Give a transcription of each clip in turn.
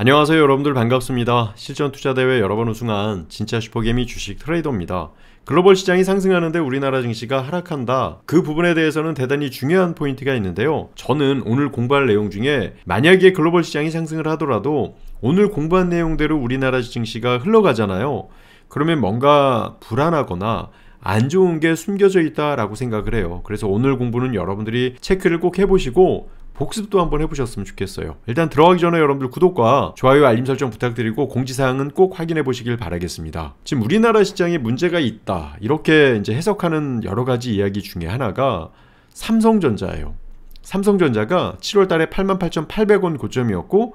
안녕하세요 여러분들 반갑습니다. 실전투자대회 여러 번 우승한 진짜 슈퍼개미 주식 트레이더입니다. 글로벌 시장이 상승하는데 우리나라 증시가 하락한다. 그 부분에 대해서는 대단히 중요한 포인트가 있는데요. 저는 오늘 공부할 내용 중에 만약에 글로벌 시장이 상승을 하더라도 오늘 공부한 내용대로 우리나라 증시가 흘러가잖아요. 그러면 뭔가 불안하거나 안 좋은 게 숨겨져 있다라고 생각을 해요. 그래서 오늘 공부는 여러분들이 체크를 꼭 해보시고 복습도 한번 해보셨으면 좋겠어요. 일단 들어가기 전에 여러분들 구독과 좋아요, 알림 설정 부탁드리고 공지사항은 꼭 확인해 보시길 바라겠습니다. 지금 우리나라 시장에 문제가 있다 이렇게 이제 해석하는 여러 가지 이야기 중에 하나가 삼성전자예요. 삼성전자가 7월 달에 88,800원 고점이었고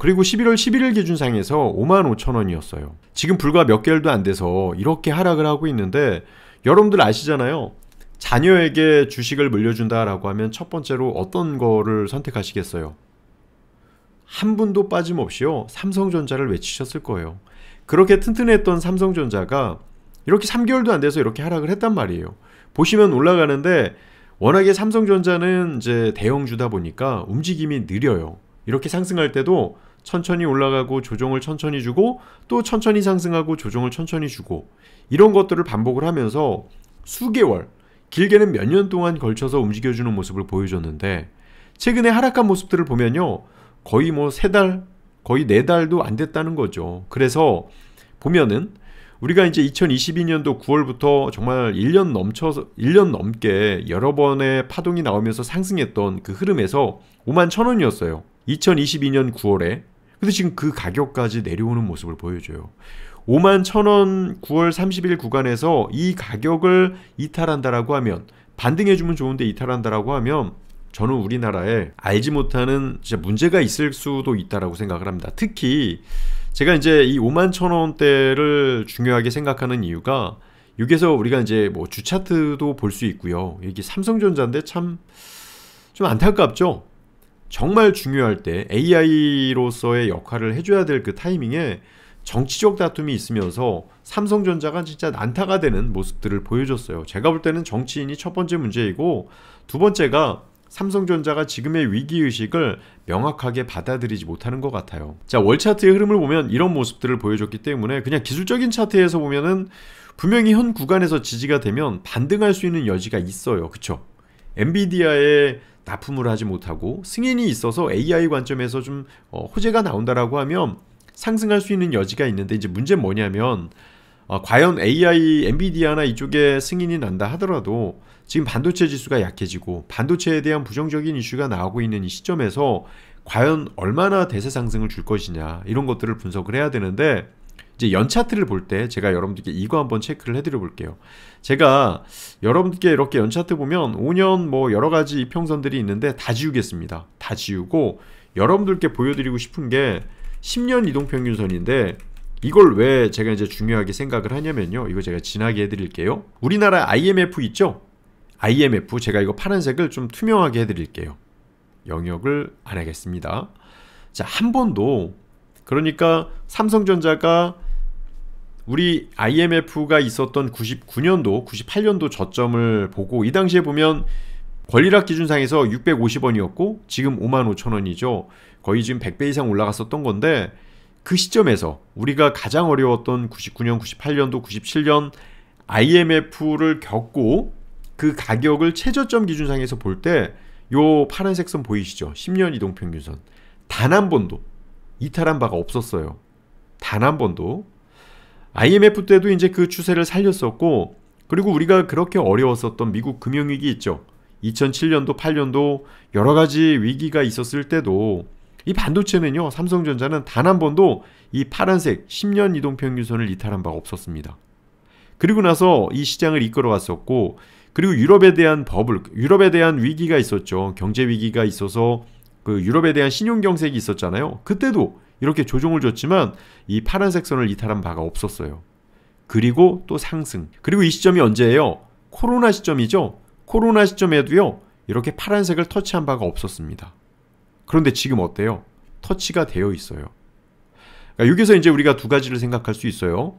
그리고 11월 11일 기준상에서 55,000원이었어요. 지금 불과 몇 개월도 안 돼서 이렇게 하락을 하고 있는데 여러분들 아시잖아요. 자녀에게 주식을 물려준다라고 하면 첫 번째로 어떤 거를 선택하시겠어요? 한 분도 빠짐없이요 삼성전자를 외치셨을 거예요. 그렇게 튼튼했던 삼성전자가 이렇게 3개월도 안 돼서 이렇게 하락을 했단 말이에요. 보시면 올라가는데 워낙에 삼성전자는 이제 대형주다 보니까 움직임이 느려요. 이렇게 상승할 때도 천천히 올라가고 조정을 천천히 주고 또 천천히 상승하고 조정을 천천히 주고 이런 것들을 반복을 하면서 수개월 길게는 몇 년 동안 걸쳐서 움직여주는 모습을 보여줬는데 최근에 하락한 모습들을 보면요 거의 뭐 3달 거의 4달도 안 됐다는 거죠. 그래서 보면은 우리가 이제 2022년도 9월부터 정말 1년 넘게 여러 번의 파동이 나오면서 상승했던 그 흐름에서 51,000원이었어요 2022년 9월에. 근데 지금 그 가격까지 내려오는 모습을 보여줘요. 51,000원 9월 30일 구간에서 이 가격을 이탈한다라고 하면 반등해주면 좋은데 이탈한다라고 하면 저는 우리나라에 알지 못하는 진짜 문제가 있을 수도 있다라고 생각을 합니다. 특히 제가 이제 이 51,000원대를 중요하게 생각하는 이유가 여기서 우리가 이제 뭐 주차트도 볼 수 있고요. 이게 삼성전자인데 참 좀 안타깝죠. 정말 중요할 때 AI로서의 역할을 해줘야 될 그 타이밍에 정치적 다툼이 있으면서 삼성전자가 진짜 난타가 되는 모습들을 보여줬어요. 제가 볼 때는 정치인이 첫 번째 문제이고 두 번째가 삼성전자가 지금의 위기의식을 명확하게 받아들이지 못하는 것 같아요. 자, 월차트의 흐름을 보면 이런 모습들을 보여줬기 때문에 그냥 기술적인 차트에서 보면은 분명히 현 구간에서 지지가 되면 반등할 수 있는 여지가 있어요. 그쵸? 엔비디아에 납품을 하지 못하고 승인이 있어서 AI 관점에서 좀 호재가 나온다라고 하면 상승할 수 있는 여지가 있는데 이제 문제는 뭐냐면 과연 AI, 엔비디아나 이쪽에 승인이 난다 하더라도 지금 반도체 지수가 약해지고 반도체에 대한 부정적인 이슈가 나오고 있는 이 시점에서 과연 얼마나 대세 상승을 줄 것이냐 이런 것들을 분석을 해야 되는데 이제 연차트를 볼 때 제가 여러분들께 이거 한번 체크를 해드려 볼게요. 제가 여러분들께 이렇게 연차트 보면 5년 뭐 여러 가지 이평선들이 있는데 다 지우겠습니다. 다 지우고 여러분들께 보여드리고 싶은 게 10년 이동평균선인데 이걸 왜 제가 이제 중요하게 생각을 하냐면요. 이거 제가 진하게 해드릴게요. 우리나라 IMF 있죠? IMF 제가 이거 파란색을 좀 투명하게 해드릴게요. 영역을 안 하겠습니다. 자, 한 번도 그러니까 삼성전자가 우리 IMF가 있었던 99년도, 98년도 저점을 보고 이 당시에 보면 권리락 기준상에서 650원이었고 지금 55,000원이죠. 거의 지금 100배 이상 올라갔었던 건데 그 시점에서 우리가 가장 어려웠던 99년, 98년도, 97년 IMF를 겪고 그 가격을 최저점 기준상에서 볼 때 요 파란색 선 보이시죠? 10년 이동평균선. 단 한 번도 이탈한 바가 없었어요. 단 한 번도. IMF 때도 이제 그 추세를 살렸었고 그리고 우리가 그렇게 어려웠었던 미국 금융위기 있죠. 2007년도, 8년도 여러 가지 위기가 있었을 때도 이 반도체는요. 삼성전자는 단 한 번도 이 파란색 10년 이동평균선을 이탈한 바가 없었습니다. 그리고 나서 이 시장을 이끌어갔었고 그리고 유럽에 대한 버블, 유럽에 대한 위기가 있었죠. 경제 위기가 있어서 그 유럽에 대한 신용경색이 있었잖아요. 그때도 이렇게 조정을 줬지만 이 파란색 선을 이탈한 바가 없었어요. 그리고 또 상승. 그리고 이 시점이 언제예요? 코로나 시점이죠. 코로나 시점에도요. 이렇게 파란색을 터치한 바가 없었습니다. 그런데 지금 어때요? 터치가 되어 있어요. 그러니까 여기서 이제 우리가 두 가지를 생각할 수 있어요.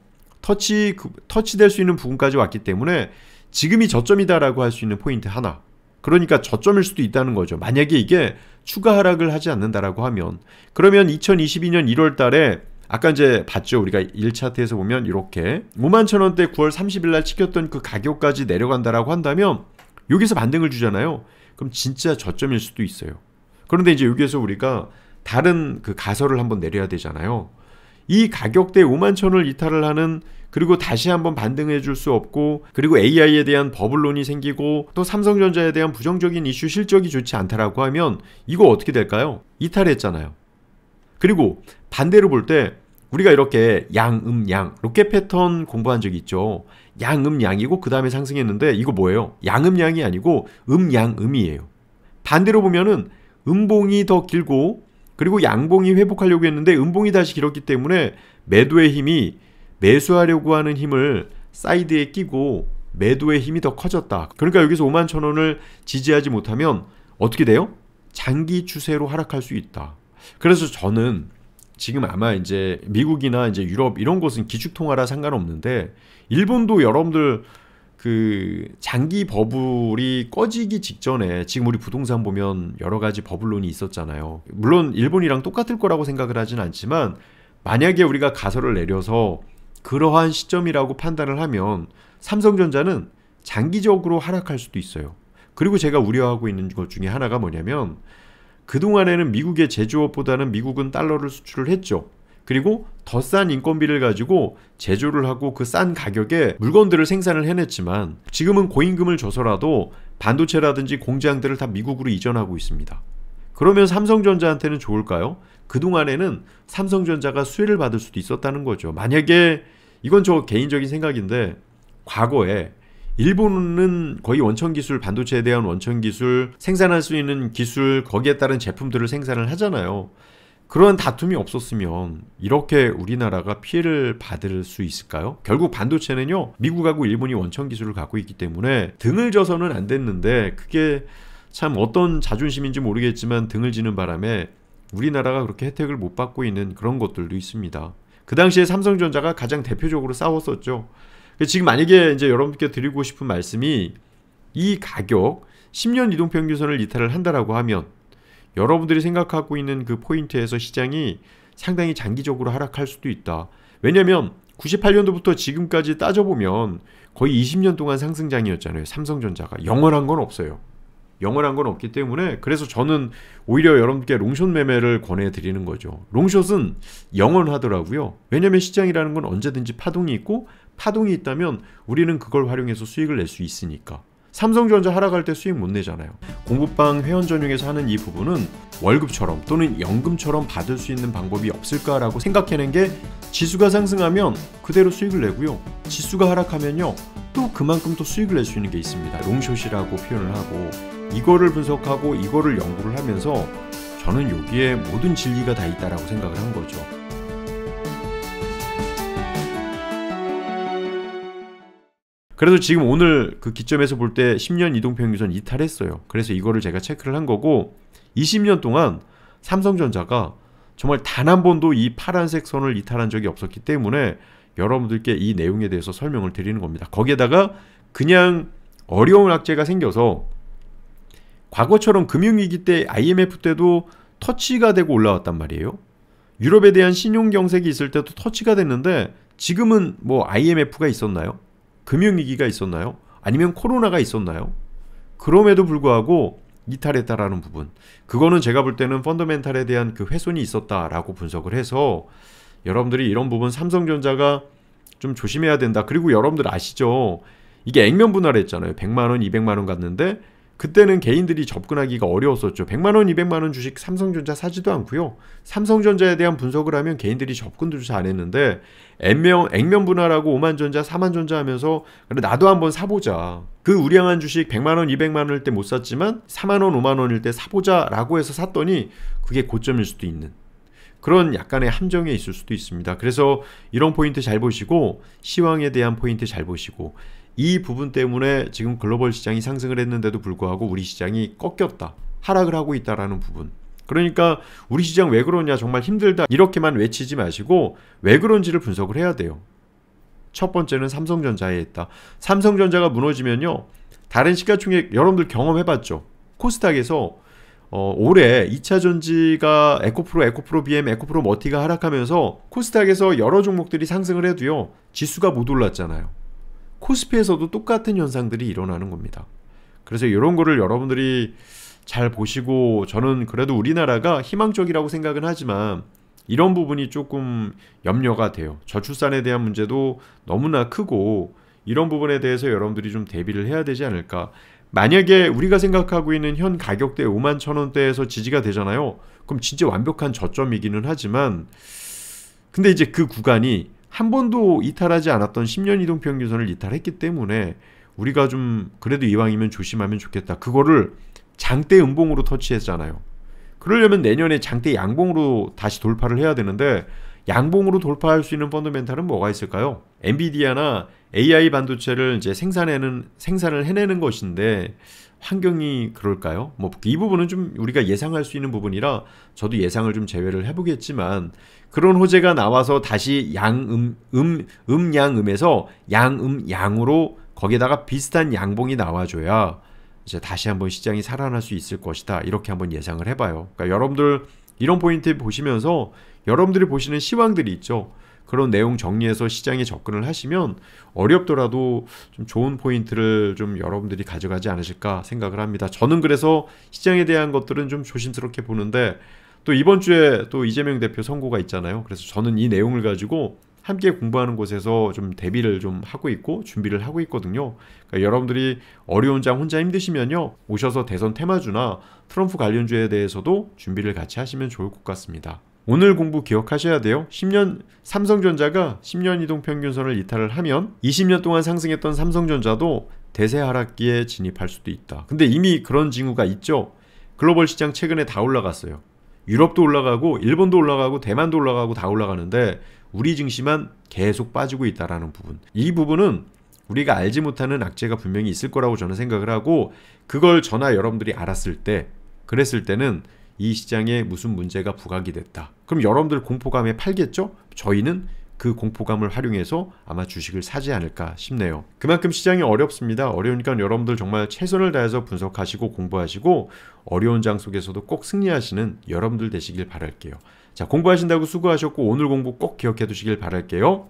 터치될 수 있는 부분까지 왔기 때문에 지금이 저점이다라고 할 수 있는 포인트 하나. 그러니까 저점일 수도 있다는 거죠. 만약에 이게 추가 하락을 하지 않는다라고 하면, 그러면 2022년 1월 달에 아까 이제 봤죠. 우리가 1차트에서 보면 이렇게 51,000원대 9월 30일 날 찍혔던 그 가격까지 내려간다라고 한다면 여기서 반등을 주잖아요. 그럼 진짜 저점일 수도 있어요. 그런데 이제 여기에서 우리가 다른 그 가설을 한번 내려야 되잖아요. 이 가격대 51,000원을 이탈을 하는, 그리고 다시 한번 반등해 줄 수 없고, 그리고 AI에 대한 버블론이 생기고 또 삼성전자에 대한 부정적인 이슈, 실적이 좋지 않다라고 하면 이거 어떻게 될까요? 이탈했잖아요. 그리고 반대로 볼 때 우리가 이렇게 양, 양 로켓 패턴 공부한 적 있죠. 양, 양이고 그 다음에 상승했는데 이거 뭐예요? 양, 양이 아니고 양, 음이에요. 반대로 보면은 음봉이 더 길고, 그리고 양봉이 회복하려고 했는데 음봉이 다시 길었기 때문에 매도의 힘이 매수하려고 하는 힘을 사이드에 끼고 매도의 힘이 더 커졌다. 그러니까 여기서 51,000원을 지지하지 못하면 어떻게 돼요? 장기 추세로 하락할 수 있다. 그래서 저는 지금 아마 이제 미국이나 이제 유럽 이런 곳은 기축통화라 상관없는데, 일본도 여러분들 그 장기 버블이 꺼지기 직전에 지금 우리 부동산 보면 여러 가지 버블론이 있었잖아요. 물론 일본이랑 똑같을 거라고 생각을 하진 않지만, 만약에 우리가 가설을 내려서 그러한 시점이라고 판단을 하면 삼성전자는 장기적으로 하락할 수도 있어요. 그리고 제가 우려하고 있는 것 중에 하나가 뭐냐면, 그동안에는 미국의 제조업보다는 미국은 달러를 수출을 했죠. 그리고 더 싼 인건비를 가지고 제조를 하고 그 싼 가격에 물건들을 생산을 해냈지만, 지금은 고임금을 줘서라도 반도체라든지 공장들을 다 미국으로 이전하고 있습니다. 그러면 삼성전자한테는 좋을까요? 그동안에는 삼성전자가 수혜를 받을 수도 있었다는 거죠. 만약에, 이건 저 개인적인 생각인데, 과거에 일본은 거의 원천 기술, 반도체에 대한 원천 기술, 생산할 수 있는 기술, 거기에 따른 제품들을 생산을 하잖아요. 그런 다툼이 없었으면 이렇게 우리나라가 피해를 받을 수 있을까요? 결국 반도체는요, 미국하고 일본이 원천 기술을 갖고 있기 때문에 등을 져서는 안 됐는데, 그게 참 어떤 자존심인지 모르겠지만 등을 지는 바람에 우리나라가 그렇게 혜택을 못 받고 있는 그런 것들도 있습니다. 그 당시에 삼성전자가 가장 대표적으로 싸웠었죠. 지금 만약에 이제 여러분께 드리고 싶은 말씀이, 이 가격 10년 이동평균선을 이탈을 한다라고 하면 여러분들이 생각하고 있는 그 포인트에서 시장이 상당히 장기적으로 하락할 수도 있다. 왜냐면 98년도부터 지금까지 따져보면 거의 20년 동안 상승장이었잖아요. 삼성전자가. 영원한 건 없어요. 영원한 건 없기 때문에, 그래서 저는 오히려 여러분께 롱숏 매매를 권해드리는 거죠. 롱숏은 영원하더라고요. 왜냐면 시장이라는 건 언제든지 파동이 있고, 파동이 있다면 우리는 그걸 활용해서 수익을 낼 수 있으니까. 삼성전자 하락할 때 수익 못 내잖아요. 공부방 회원 전용에서 하는 이 부분은 월급처럼 또는 연금처럼 받을 수 있는 방법이 없을까라고 생각해낸 게, 지수가 상승하면 그대로 수익을 내고요, 지수가 하락하면요 또 그만큼 또 수익을 낼 수 있는 게 있습니다. 롱숏이라고 표현을 하고, 이거를 분석하고 이거를 연구를 하면서 저는 여기에 모든 진리가 다 있다라고 생각을 한 거죠. 그래서 지금 오늘 그 기점에서 볼 때 10년 이동평균선 이탈했어요. 그래서 이거를 제가 체크를 한 거고, 20년 동안 삼성전자가 정말 단 한 번도 이 파란색 선을 이탈한 적이 없었기 때문에 여러분들께 이 내용에 대해서 설명을 드리는 겁니다. 거기에다가 그냥 어려운 악재가 생겨서, 과거처럼 금융위기 때 IMF 때도 터치가 되고 올라왔단 말이에요. 유럽에 대한 신용경색이 있을 때도 터치가 됐는데, 지금은 뭐 IMF가 있었나요? 금융위기가 있었나요? 아니면 코로나가 있었나요? 그럼에도 불구하고 이탈했다라는 부분, 그거는 제가 볼 때는 펀더멘탈에 대한 그 훼손이 있었다라고 분석을 해서, 여러분들이 이런 부분 삼성전자가 좀 조심해야 된다. 그리고 여러분들 아시죠? 이게 액면 분할을 했잖아요. 100만원, 200만원 갔는데 그때는 개인들이 접근하기가 어려웠었죠. 100만원, 200만원 주식 삼성전자 사지도 않고요. 삼성전자에 대한 분석을 하면 개인들이 접근도 잘 안 했는데, 액면 분할하고 5만전자, 4만전자 하면서 그래 나도 한번 사보자. 그 우량한 주식 100만원, 200만원일 때 못 샀지만 4만원, 5만원일 때 사보자 라고 해서 샀더니 그게 고점일 수도 있는 그런 약간의 함정에 있을 수도 있습니다. 그래서 이런 포인트 잘 보시고, 시황에 대한 포인트 잘 보시고, 이 부분 때문에 지금 글로벌 시장이 상승을 했는데도 불구하고 우리 시장이 꺾였다, 하락을 하고 있다라는 부분. 그러니까 우리 시장 왜 그러냐, 정말 힘들다 이렇게만 외치지 마시고 왜 그런지를 분석을 해야 돼요. 첫 번째는 삼성전자에 있다. 삼성전자가 무너지면요, 다른 시가총액 여러분들 경험해봤죠? 코스닥에서 올해 2차전지가 에코프로 BM, 에코프로 머티가 하락하면서 코스닥에서 여러 종목들이 상승을 해도요, 지수가 못 올랐잖아요. 코스피에서도 똑같은 현상들이 일어나는 겁니다. 그래서 이런 거를 여러분들이 잘 보시고, 저는 그래도 우리나라가 희망적이라고 생각은 하지만 이런 부분이 조금 염려가 돼요. 저출산에 대한 문제도 너무나 크고, 이런 부분에 대해서 여러분들이 좀 대비를 해야 되지 않을까. 만약에 우리가 생각하고 있는 현 가격대 51,000원대에서 지지가 되잖아요. 그럼 진짜 완벽한 저점이기는 하지만, 근데 이제 그 구간이 한 번도 이탈하지 않았던 10년 이동평균선을 이탈했기 때문에 우리가 좀 그래도 이왕이면 조심하면 좋겠다. 그거를 장대 음봉으로 터치했잖아요. 그러려면 내년에 장대 양봉으로 다시 돌파를 해야 되는데, 양봉으로 돌파할 수 있는 펀더멘탈은 뭐가 있을까요? 엔비디아나 AI 반도체를 이제 생산을 해내는 것인데 환경이 그럴까요? 뭐 이 부분은 좀 우리가 예상할 수 있는 부분이라 저도 예상을 좀 제외를 해보겠지만, 그런 호재가 나와서 다시 양음에서 양으로 거기에다가 비슷한 양봉이 나와줘야 이제 다시 한번 시장이 살아날 수 있을 것이다. 이렇게 한번 예상을 해봐요. 그러니까 여러분들 이런 포인트 보시면서 여러분들이 보시는 시황들이 있죠. 그런 내용 정리해서 시장에 접근을 하시면 어렵더라도 좀 좋은 포인트를 좀 여러분들이 가져가지 않으실까 생각을 합니다. 저는 그래서 시장에 대한 것들은 좀 조심스럽게 보는데, 또 이번 주에 또 이재명 대표 선고가 있잖아요. 그래서 저는 이 내용을 가지고 함께 공부하는 곳에서 좀 대비를 좀 하고 있고 준비를 하고 있거든요. 그러니까 여러분들이 어려운 장 혼자 힘드시면요, 오셔서 대선 테마주나 트럼프 관련주에 대해서도 준비를 같이 하시면 좋을 것 같습니다. 오늘 공부 기억하셔야 돼요. 삼성전자가 10년 이동평균선을 이탈을 하면 20년 동안 상승했던 삼성전자도 대세 하락기에 진입할 수도 있다. 근데 이미 그런 징후가 있죠. 글로벌 시장 최근에 다 올라갔어요. 유럽도 올라가고 일본도 올라가고 대만도 올라가고 다 올라가는데 우리 증시만 계속 빠지고 있다는 부분. 이 부분은 우리가 알지 못하는 악재가 분명히 있을 거라고 저는 생각을 하고, 그걸 저나 여러분들이 알았을 때, 그랬을 때는 이 시장에 무슨 문제가 부각이 됐다. 그럼 여러분들 공포감에 팔겠죠? 저희는 그 공포감을 활용해서 아마 주식을 사지 않을까 싶네요. 그만큼 시장이 어렵습니다. 어려우니까 여러분들 정말 최선을 다해서 분석하시고 공부하시고 어려운 장 속에서도 꼭 승리하시는 여러분들 되시길 바랄게요. 자, 공부하신다고 수고하셨고 오늘 공부 꼭 기억해 두시길 바랄게요.